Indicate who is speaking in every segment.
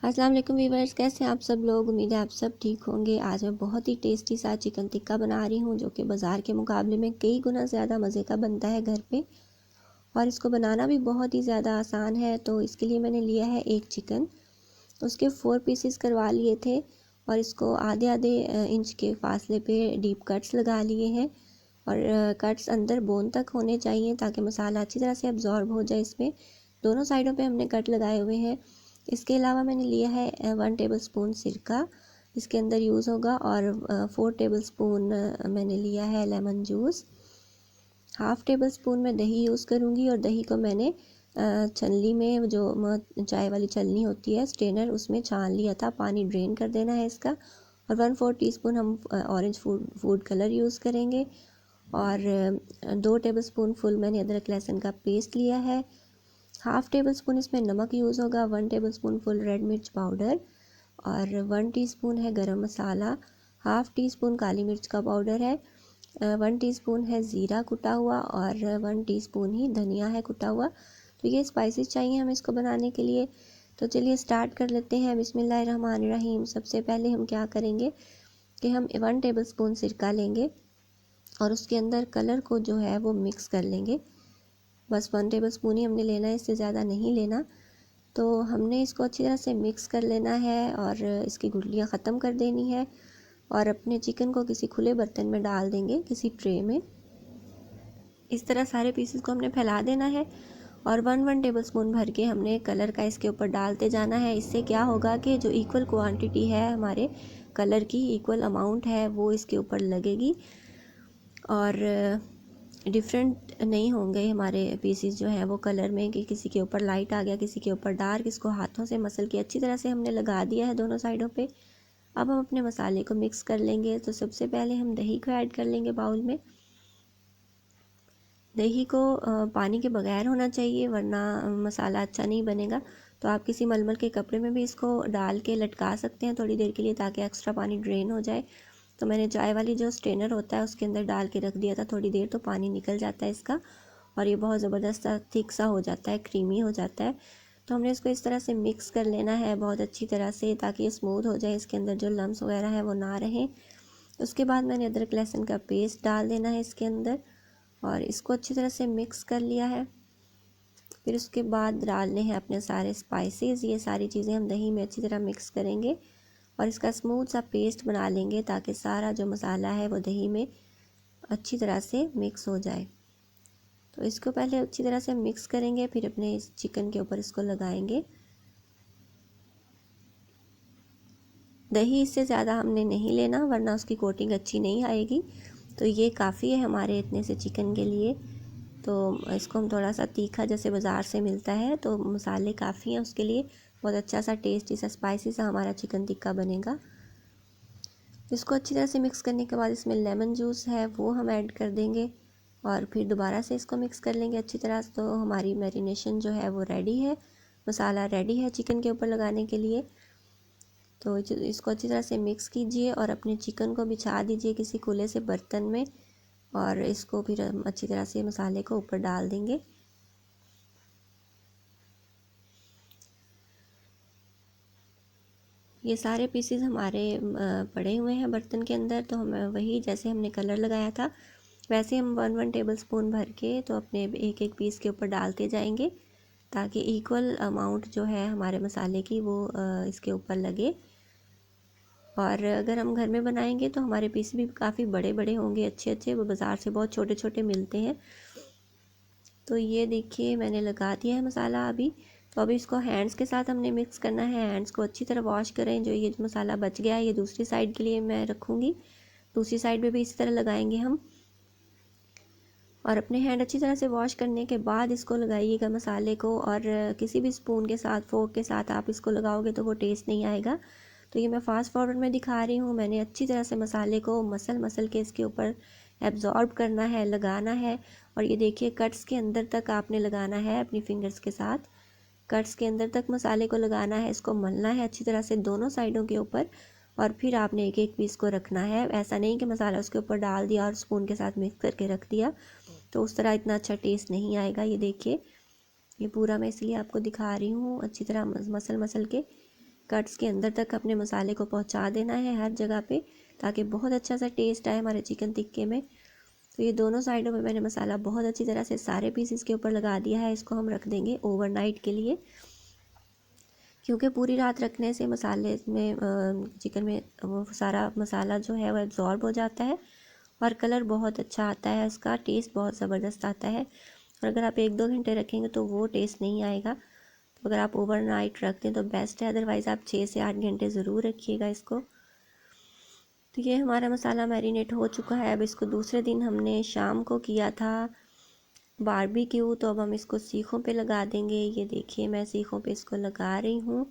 Speaker 1: अस्सलाम वालेकुम वीवर्स, कैसे हैं आप सब लोग। उम्मीद है आप सब ठीक होंगे। आज मैं बहुत ही टेस्टी सा चिकन टिक्का बना रही हूँ जो कि बाज़ार के मुकाबले में कई गुना ज़्यादा मज़े का बनता है घर पे, और इसको बनाना भी बहुत ही ज़्यादा आसान है। तो इसके लिए मैंने लिया है एक चिकन, उसके 4 पीसेस करवा लिए थे और इसको आधे आधे इंच के फासले पे डीप कट्स लगा लिए हैं। और कट्स अंदर बोन तक होने चाहिए ताकि मसाला अच्छी तरह से अब्जॉर्ब हो जाए इसमें। दोनों साइडों पे हमने कट लगाए हुए हैं। इसके अलावा मैंने लिया है 1 टेबल स्पून सिरका, इसके अंदर यूज़ होगा, और 4 टेबल स्पून मैंने लिया है lemon juice. Half table spoon मैं दही यूज़ करूँगी, और दही को मैंने छलनी में, जो चाय वाली छलनी होती है स्ट्रेनर, उसमें छान लिया था। पानी ड्रेन कर देना है इसका। और 1/4 टीस्पून हम ऑरेंज फूड कलर यूज़ करेंगे। और 2 टेबल स्पून फुल मैंने अदरक लहसुन का पेस्ट लिया है। हाफ़ टेबल स्पून इसमें नमक यूज़ होगा। 1 टेबल स्पून फुल रेड मिर्च पाउडर, और 1 टीस्पून है गरम मसाला। हाफ़ टी स्पून काली मिर्च का पाउडर है। 1 टीस्पून है ज़ीरा कुटा हुआ, और 1 टीस्पून ही धनिया है कुटा हुआ। तो ये स्पाइसेस चाहिए हमें इसको बनाने के लिए। तो चलिए स्टार्ट कर लेते हैं। बिस्मिल्लाहिर्रहमानिर्रहीम। सबसे पहले हम क्या करेंगे कि हम 1 टेबल स्पून सिरका लेंगे और उसके अंदर कलर को जो है वो मिक्स कर लेंगे। बस 1 टेबल स्पून ही हमने लेना है, इससे ज़्यादा नहीं लेना। तो हमने इसको अच्छी तरह से मिक्स कर लेना है और इसकी गुठलियाँ ख़त्म कर देनी है, और अपने चिकन को किसी खुले बर्तन में डाल देंगे, किसी ट्रे में। इस तरह सारे पीसेस को हमने फैला देना है, और 1 टेबल स्पून भर के हमने कलर का इसके ऊपर डालते जाना है। इससे क्या होगा कि जो इक्वल क्वांटिटी है हमारे कलर की, इक्वल अमाउंट है, वो इसके ऊपर लगेगी, और डिफरेंट नहीं होंगे हमारे पीसीस जो हैं वो कलर में, कि किसी के ऊपर लाइट आ गया, किसी के ऊपर डार्क। इसको हाथों से मसल के अच्छी तरह से हमने लगा दिया है दोनों साइडों पे। अब हम अपने मसाले को मिक्स कर लेंगे। तो सबसे पहले हम दही को ऐड कर लेंगे बाउल में। दही को पानी के बगैर होना चाहिए, वरना मसाला अच्छा नहीं बनेगा। तो आप किसी मलमल के कपड़े में भी इसको डाल के लटका सकते हैं थोड़ी देर के लिए, ताकि एक्स्ट्रा पानी ड्रेन हो जाए। तो मैंने चाय वाली जो स्ट्रेनर होता है उसके अंदर डाल के रख दिया था थोड़ी देर, तो पानी निकल जाता है इसका, और ये बहुत ज़बरदस्त थिक सा हो जाता है, क्रीमी हो जाता है। तो हमने इसको इस तरह से मिक्स कर लेना है बहुत अच्छी तरह से, ताकि ये स्मूथ हो जाए, इसके अंदर जो लम्स वगैरह है वो ना रहें। उसके बाद मैंने अदरक लहसुन का पेस्ट डाल देना है इसके अंदर, और इसको अच्छी तरह से मिक्स कर लिया है। फिर उसके बाद डालने हैं अपने सारे स्पाइसेस। ये सारी चीज़ें हम दही में अच्छी तरह मिक्स करेंगे और इसका स्मूथ सा पेस्ट बना लेंगे, ताकि सारा जो मसाला है वो दही में अच्छी तरह से मिक्स हो जाए। तो इसको पहले अच्छी तरह से मिक्स करेंगे, फिर अपने इस चिकन के ऊपर इसको लगाएंगे। दही इससे ज़्यादा हमने नहीं लेना, वरना उसकी कोटिंग अच्छी नहीं आएगी। तो ये काफ़ी है हमारे इतने से चिकन के लिए। तो इसको हम थोड़ा सा तीखा जैसे बाज़ार से मिलता है, तो मसाले काफ़ी हैं उसके लिए। बहुत अच्छा सा टेस्टी सा स्पाइसी सा हमारा चिकन टिक्का बनेगा। इसको अच्छी तरह से मिक्स करने के बाद इसमें लेमन जूस है वो हम ऐड कर देंगे, और फिर दोबारा से इसको मिक्स कर लेंगे अच्छी तरह। तो हमारी मैरिनेशन जो है वो रेडी है, मसाला रेडी है चिकन के ऊपर लगाने के लिए। तो इसको अच्छी तरह से मिक्स कीजिए और अपने चिकन को बिछा दीजिए किसी खुले से बर्तन में, और इसको फिर हम अच्छी तरह से मसाले को ऊपर डाल देंगे। ये सारे पीसेस हमारे पड़े हुए हैं बर्तन के अंदर। तो हम वही, जैसे हमने कलर लगाया था वैसे हम 1 टेबल स्पून भर के तो अपने एक एक पीस के ऊपर डालते जाएंगे, ताकि इक्वल अमाउंट जो है हमारे मसाले की वो इसके ऊपर लगे। और अगर हम घर में बनाएंगे तो हमारे पीस भी काफ़ी बड़े बड़े होंगे, अच्छे अच्छे। वो बाज़ार से बहुत छोटे छोटे मिलते हैं। तो ये देखिए मैंने लगा दिया है मसाला अभी। तो अभी इसको हैंड्स के साथ हमने मिक्स करना है। हैंड्स को अच्छी तरह वॉश करें। जो ये मसाला बच गया है ये दूसरी साइड के लिए मैं रखूँगी, दूसरी साइड में भी इसी तरह लगाएंगे हम। और अपने हैंड अच्छी तरह से वॉश करने के बाद इसको लगाइएगा मसाले को, और किसी भी स्पून के साथ, फोक के साथ आप इसको लगाओगे तो वो टेस्ट नहीं आएगा। तो ये मैं फास्ट फॉरवर्ड में दिखा रही हूँ। मैंने अच्छी तरह से मसाले को मसल मसल के इसके ऊपर एब्जॉर्ब करना है, लगाना है। और ये देखिए कट्स के अंदर तक आपने लगाना है अपनी फिंगर्स के साथ। कट्स के अंदर तक मसाले को लगाना है, इसको मलना है अच्छी तरह से दोनों साइडों के ऊपर, और फिर आपने एक एक पीस को रखना है। ऐसा नहीं कि मसाला उसके ऊपर डाल दिया और स्पून के साथ मिक्स करके रख दिया, तो उस तरह इतना अच्छा टेस्ट नहीं आएगा। ये देखिए, ये पूरा मैं इसलिए आपको दिखा रही हूँ अच्छी तरह मसल मसल के। कट्स के अंदर तक अपने मसाले को पहुंचा देना है हर जगह पे, ताकि बहुत अच्छा सा टेस्ट आए हमारे चिकन टिक्के में। तो ये दोनों साइडों में मैंने मसाला बहुत अच्छी तरह से सारे पीसेस के ऊपर लगा दिया है। इसको हम रख देंगे ओवरनाइट के लिए, क्योंकि पूरी रात रखने से मसाले में चिकन में वो सारा मसाला जो है वो एब्जॉर्ब हो जाता है और कलर बहुत अच्छा आता है, उसका टेस्ट बहुत ज़बरदस्त आता है। और अगर आप 1-2 घंटे रखेंगे तो वो टेस्ट नहीं आएगा। तो अगर आप ओवरनाइट रख दें तो बेस्ट है, अदरवाइज़ आप 6 से 8 घंटे ज़रूर रखिएगा इसको। तो ये हमारा मसाला मैरिनेट हो चुका है। अब इसको दूसरे दिन हमने शाम को किया था बारबेक्यू, तो अब हम इसको सीखों पे लगा देंगे। ये देखिए मैं सीखों पे इसको लगा रही हूँ।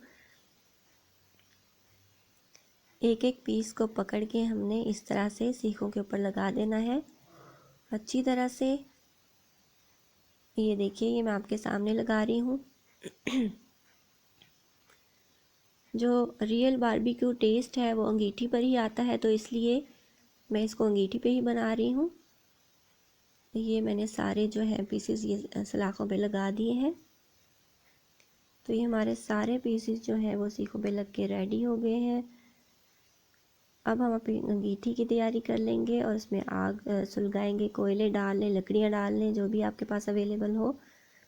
Speaker 1: एक एक पीस को पकड़ के हमने इस तरह से सीखों के ऊपर लगा देना है अच्छी तरह से। ये देखिए ये मैं आपके सामने लगा रही हूँ। जो रियल बारबेक्यू टेस्ट है वो अंगीठी पर ही आता है, तो इसलिए मैं इसको अंगीठी पे ही बना रही हूँ। ये मैंने सारे जो है पीसेस ये सलाखों पे लगा दिए हैं। तो ये हमारे सारे पीसेस जो हैं वो सीखों पे लग के रेडी हो गए हैं। अब हम अपनी अंगीठी की तैयारी कर लेंगे और उसमें आग सुलगाएंगे, कोयले डाल लें, लकड़ियाँ डाल लें, जो भी आपके पास अवेलेबल हो।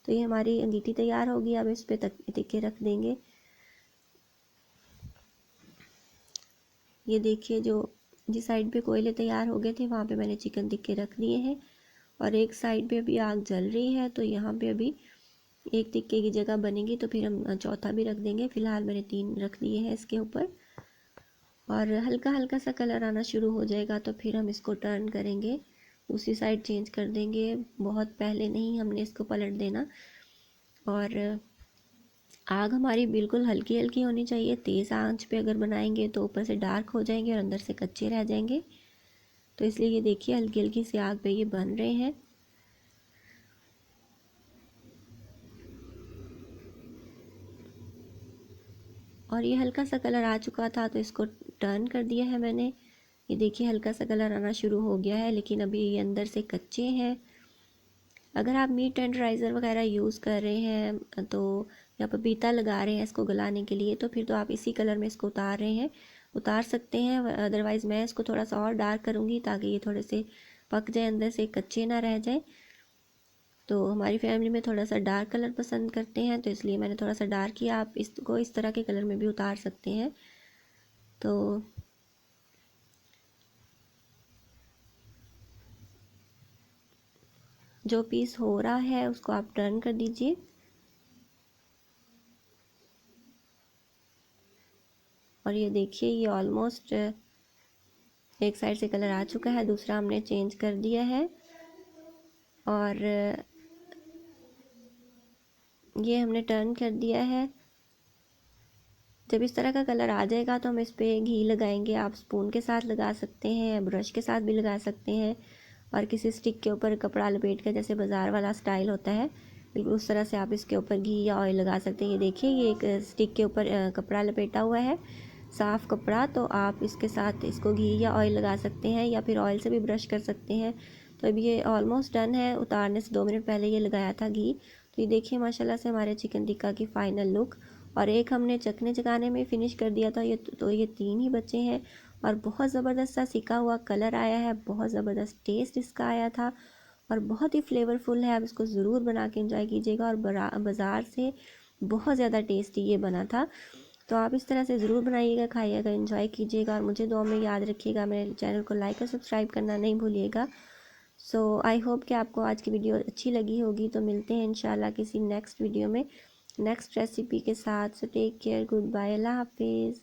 Speaker 1: तो ये हमारी अंगीठी तैयार होगी। अब इस पर टिक्के रख देंगे। ये देखिए जो जिस साइड पे कोयले तैयार हो गए थे वहाँ पे मैंने चिकन टिक्के रख दिए हैं और एक साइड पे अभी आग जल रही है, तो यहाँ पे अभी एक टिक्के की जगह बनेगी तो फिर हम चौथा भी रख देंगे। फिलहाल मैंने 3 रख दिए हैं इसके ऊपर। और हल्का हल्का सा कलर आना शुरू हो जाएगा तो फिर हम इसको टर्न करेंगे, दूसरी साइड चेंज कर देंगे। बहुत पहले नहीं हमने इसको पलट देना। और आग हमारी बिल्कुल हल्की हल्की होनी चाहिए। तेज़ आंच पे अगर बनाएंगे तो ऊपर से डार्क हो जाएंगे और अंदर से कच्चे रह जाएंगे। तो इसलिए ये देखिए हल्की हल्की सी आग पे ये बन रहे हैं। और ये हल्का सा कलर आ चुका था तो इसको टर्न कर दिया है मैंने। ये देखिए हल्का सा कलर आना शुरू हो गया है, लेकिन अभी ये अंदर से कच्चे हैं। अगर आप मीट टेंडराइज़र वगैरह यूज़ कर रहे हैं तो या पपीता लगा रहे हैं इसको गलाने के लिए, तो फिर तो आप इसी कलर में इसको उतार रहे हैं, उतार सकते हैं। अदरवाइज़ मैं इसको थोड़ा सा और डार्क करूँगी ताकि ये थोड़े से पक जाए, अंदर से कच्चे ना रह जाए। तो हमारी फैमिली में थोड़ा सा डार्क कलर पसंद करते हैं, तो इसलिए मैंने थोड़ा सा डार्क किया। आप इसको इस तरह के कलर में भी उतार सकते हैं। तो जो पीस हो रहा है उसको आप टर्न कर दीजिए। और ये देखिए ये ऑलमोस्ट एक साइड से कलर आ चुका है, दूसरा हमने चेंज कर दिया है। और ये हमने टर्न कर दिया है। जब इस तरह का कलर आ जाएगा तो हम इस पर घी लगाएंगे। आप स्पून के साथ लगा सकते हैं, ब्रश के साथ भी लगा सकते हैं, और किसी स्टिक के ऊपर कपड़ा लपेट कर, जैसे बाज़ार वाला स्टाइल होता है बिल्कुल उस तरह से आप इसके ऊपर घी या ऑयल लगा सकते हैं। ये देखिए ये एक स्टिक के ऊपर कपड़ा लपेटा हुआ है, साफ़ कपड़ा, तो आप इसके साथ इसको घी या ऑयल लगा सकते हैं या फिर ऑयल से भी ब्रश कर सकते हैं। तो अभी ये ऑलमोस्ट डन है। उतारने से 2 मिनट पहले ये लगाया था घी। तो ये देखिए माशाल्लाह से हमारे चिकन टिक्का की फ़ाइनल लुक। और एक हमने चखने चखाने में फ़िनिश कर दिया था। ये 3 ही बचे हैं और बहुत ज़बरदस्त सा सिका हुआ कलर आया है, बहुत ज़बरदस्त टेस्ट इसका आया था और बहुत ही फ्लेवरफुल है। आप इसको ज़रूर बना के एंजॉय कीजिएगा। और बाज़ार से बहुत ज़्यादा टेस्टी ये बना था। तो आप इस तरह से ज़रूर बनाइएगा, खाइएगा, एंजॉय कीजिएगा और मुझे दुआ में याद रखिएगा। मेरे चैनल को लाइक और सब्सक्राइब करना नहीं भूलिएगा। सो आई होप कि आपको आज की वीडियो अच्छी लगी होगी। तो मिलते हैं इंशाल्लाह किसी नेक्स्ट वीडियो में नेक्स्ट रेसिपी के साथ। So take care, good bye, अल्लाह हाफिज़।